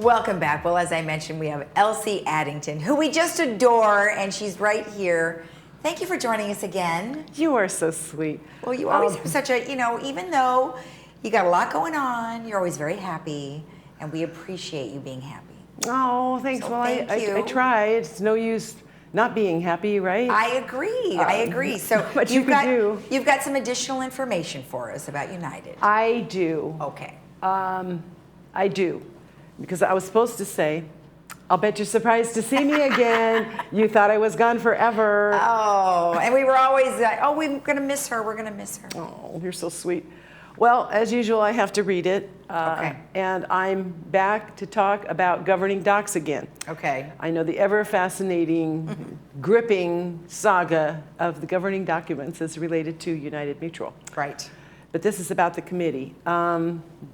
Welcome back. Well, as I mentioned, we have Elsie Addington, who we just adore, and she's right here. Thank you for joining us again. You are so sweet. Well, you always have such a, even though you got a lot going on, you're always very happy, and we appreciate you being happy. Oh, thanks. So well, I try. It's no use not being happy, right? I agree. So but you've got some additional information for us about United. I do. Okay. I do. Because I was supposed to say, I'll bet you're surprised to see me again. You thought I was gone forever. Oh, and we were always like, oh, we're going to miss her. We're going to miss her. Oh, you're so sweet. Well, as usual, I have to read it. Okay. And I'm back to talk about governing docks again. Okay. I know the ever fascinating, gripping saga of the governing documents is related to United Mutual. Right. But this is about the committee.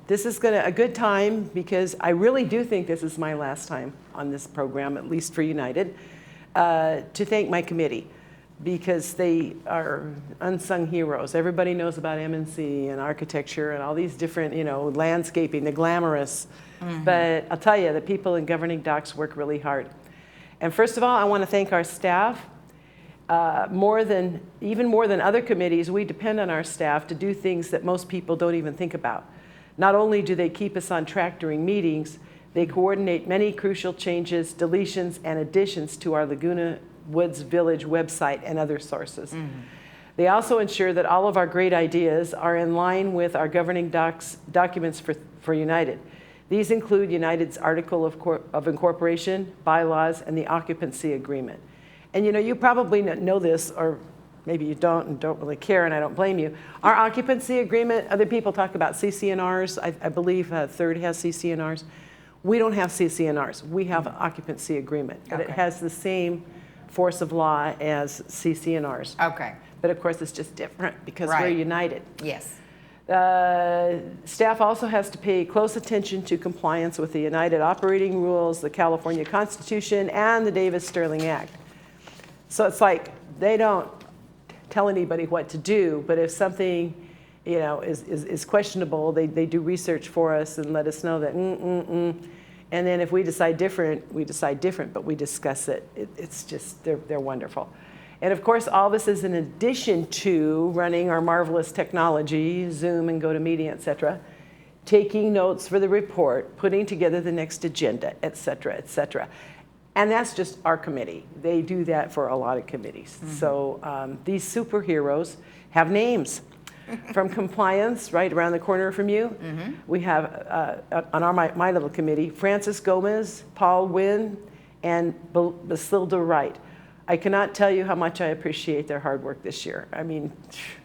This is a good time because I really do think this is my last time on this program, at least for United, to thank my committee because they are unsung heroes. Everybody knows about M&C and architecture and all these different, landscaping, the glamorous. Mm-hmm. But I'll tell you, the people in governing docs work really hard. And first of all, I want to thank our staff. Even more than other committees, we depend on our staff to do things that most people don't even think about. Not only do they keep us on track during meetings, they coordinate many crucial changes, deletions, and additions to our Laguna Woods Village website and other sources. Mm-hmm. They also ensure that all of our great ideas are in line with our governing documents for United. These include United's Article of Incorporation, bylaws, and the occupancy agreement. And you probably know this, or maybe you don't and don't really care, and I don't blame you. Our occupancy agreement, other people talk about CC&Rs. I believe Third has CC&Rs. We don't have CC&Rs. We have an occupancy agreement, but it has the same force of law as CC&Rs. Okay. But of course, it's just different because we're United. Yes. Staff also has to pay close attention to compliance with the United operating rules, the California Constitution, and the Davis-Sterling Act. So it's like they don't tell anybody what to do, but if something, is questionable, they do research for us and let us know that And then if we decide different, but we discuss it. It's just, they're wonderful. And of course, all this is in addition to running our marvelous technology, Zoom and GoToMeeting, et cetera, taking notes for the report, putting together the next agenda, et cetera, et cetera. And that's just our committee. They do that for a lot of committees. Mm-hmm. So these superheroes have names. From compliance, right around the corner from you, mm-hmm. we have on my little committee, Francis Gomez, Paul Wynn, and Basilda Wright. I cannot tell you how much I appreciate their hard work this year. I mean,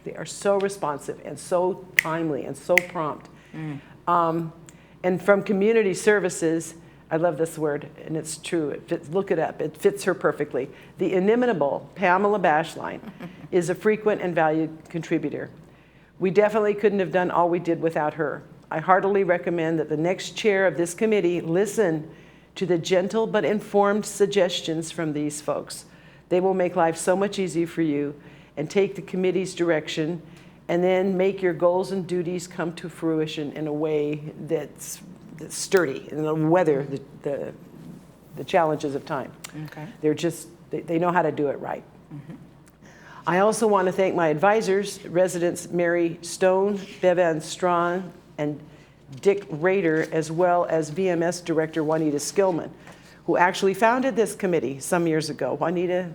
they are so responsive and so timely and so prompt. Mm. And from community services, I love this word, and it's true. Look it up. It fits her perfectly. The inimitable Pamela Bashline is a frequent and valued contributor. We definitely couldn't have done all we did without her. I heartily recommend that the next chair of this committee listen to the gentle but informed suggestions from these folks. They will make life so much easier for you and take the committee's direction and then make your goals and duties come to fruition in a way that's sturdy and weather the challenges of time. Okay. They know how to do it right. Mm-hmm. I also want to thank my advisors, residents Mary Stone, Bevan Strawn, and Dick Rader, as well as VMS Director Juanita Skillman, who actually founded this committee some years ago. Juanita,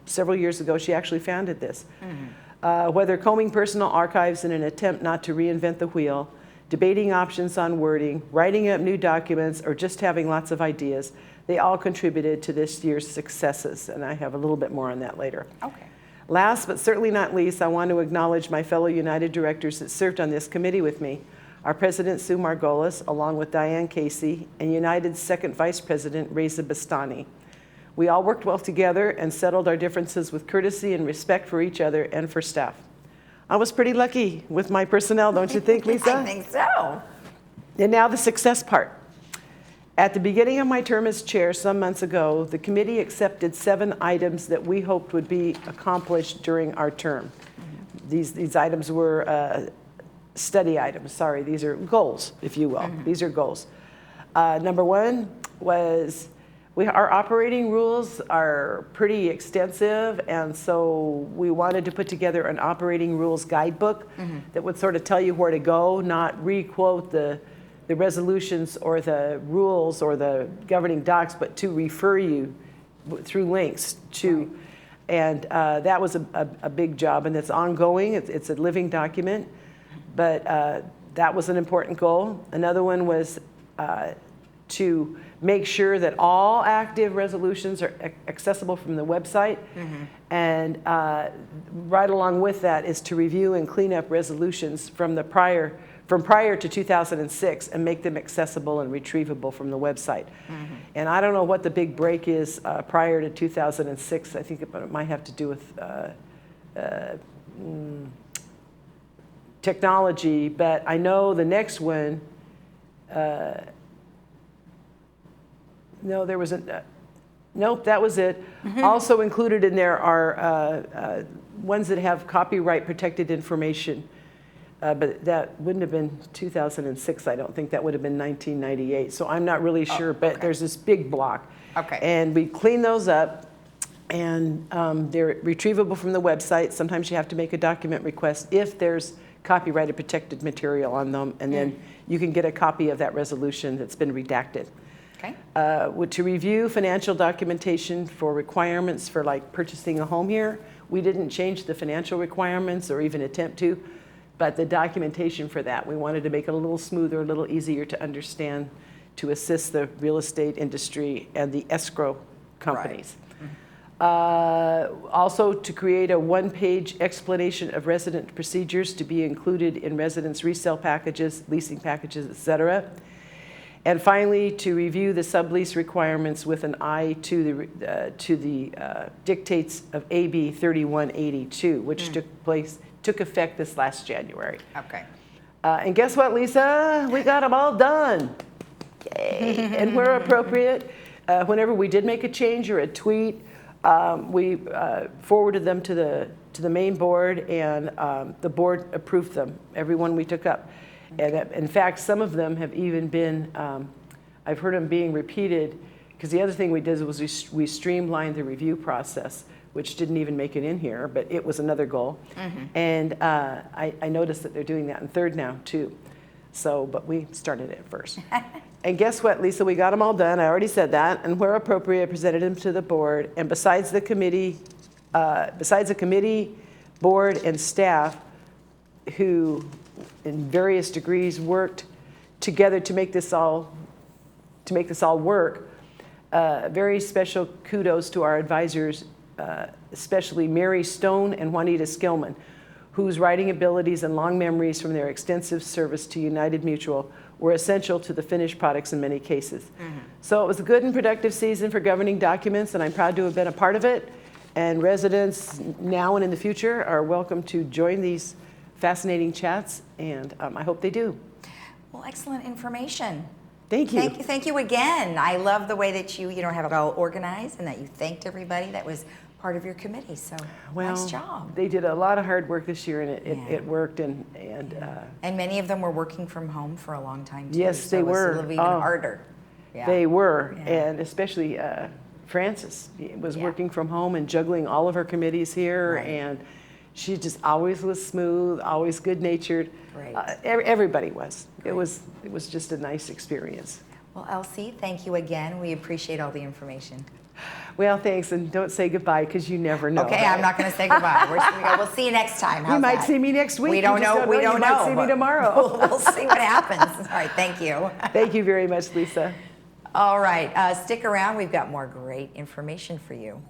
several years ago, she actually founded this. Mm-hmm. Whether combing personal archives in an attempt not to reinvent the wheel, debating options on wording, writing up new documents, or just having lots of ideas, they all contributed to this year's successes, and I have a little bit more on that later. Okay. Last but certainly not least, I want to acknowledge my fellow United directors that served on this committee with me. Our President, Sue Margolis, along with Diane Casey, and United's second Vice President, Reza Bastani. We all worked well together and settled our differences with courtesy and respect for each other and for staff. I was pretty lucky with my personnel, don't you think, Lisa? I think so. And now the success part. At the beginning of my term as chair some months ago, the committee accepted 7 items that we hoped would be accomplished during our term. Mm-hmm. These items were study items, these are goals, if you will. Mm-hmm. These are goals. Number one was our operating rules are pretty extensive, and so we wanted to put together an operating rules guidebook that would sort of tell you where to go, not re-quote the resolutions or the rules or the governing docs, but to refer you through links to. Right. And that was a big job, and it's ongoing. It's a living document, but that was an important goal. Another one was to make sure that all active resolutions are accessible from the website. And right along with that is to review and clean up resolutions from prior to 2006 and make them accessible and retrievable from the website. And I don't know what the big break is prior to 2006. I think it might have to do with technology, but I know the next one, no, there was nope, that was it. Also included in there are ones that have copyright protected information. But that wouldn't have been 2006, I don't think. That would have been 1998. So I'm not really sure, but there's this big block. Okay. And we clean those up, and they're retrievable from the website. Sometimes you have to make a document request if there's copyrighted protected material on them, and then you can get a copy of that resolution that's been redacted. Okay. To review financial documentation for requirements for like purchasing a home here. We didn't change the financial requirements or even attempt to. But the documentation for that, we wanted to make it a little smoother, a little easier to understand, to assist the real estate industry and the escrow companies. Right. Also to create a one-page explanation of resident procedures to be included in residents' resale packages, leasing packages, etc. And finally, to review the sublease requirements with an eye to the dictates of AB 3182, which took effect this last January. Okay. And guess what, Lisa? We got them all done. Yay. And where appropriate, whenever we did make a change or a tweet, we forwarded them to the main board, and the board approved them, every one we took up. Okay. And in fact, some of them have even been, I've heard them being repeated, because the other thing we did was we streamlined the review process, which didn't even make it in here, but it was another goal. And I noticed that they're doing that in third now too. So, but we started it first. And guess what, Lisa, we got them all done. I already said that. And where appropriate, presented them to the board. And besides the committee, board, and staff who in various degrees worked together to make this all work, very special kudos to our advisors, especially Mary Stone and Juanita Skillman, whose writing abilities and long memories from their extensive service to United Mutual were essential to the finished products in many cases. So it was a good and productive season for governing documents, and I'm proud to have been a part of it. And residents now and in the future are welcome to join these fascinating chats, and I hope they do. Well, excellent information. Thank you. Thank you again. I love the way that you have it all organized and that you thanked everybody that was part of your committee. So nice job. They did a lot of hard work this year, and it worked. And many of them were working from home for a long time too. Yes, so they it was were. A little even harder. Yeah. They were, and especially Frances was working from home and juggling all of her committees here, and she just always was smooth, always good-natured. Right. Everybody was. Great. It was just a nice experience. Well, Elsie, thank you again. We appreciate all the information. Well, thanks, and don't say goodbye because you never know. Okay, I'm not going to say goodbye. We'll see you next time. How's You might that? see me next week. We don't know. We don't know. You might see me tomorrow. We'll see what happens. All right, thank you. Thank you very much, Lisa. All right, stick around. We've got more great information for you.